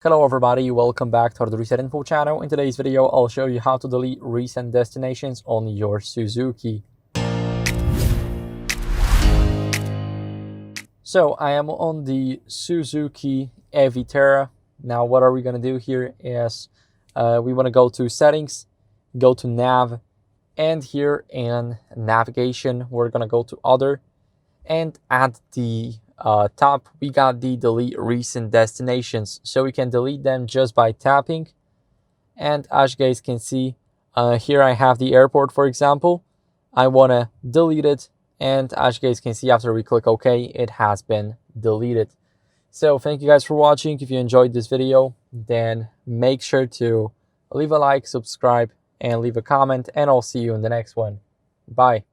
Hello everybody, welcome back to the Reset Info channel. In today's video, I'll show you how to delete recent destinations on your Suzuki. So I am on the Suzuki Eviterra. Now what are we going to do here is we want to go to settings, go to nav, and here in navigation, we're going to go to other, and at the top we got the delete recent destinations, so we can delete them just by tapping. And as you guys can see, here I have the airport, for example. I want to delete it, and as you guys can see, after we click OK, it has been deleted. So thank you guys for watching. If you enjoyed this video, then make sure to leave a like, subscribe, and leave a comment, and I'll see you in the next one. Bye.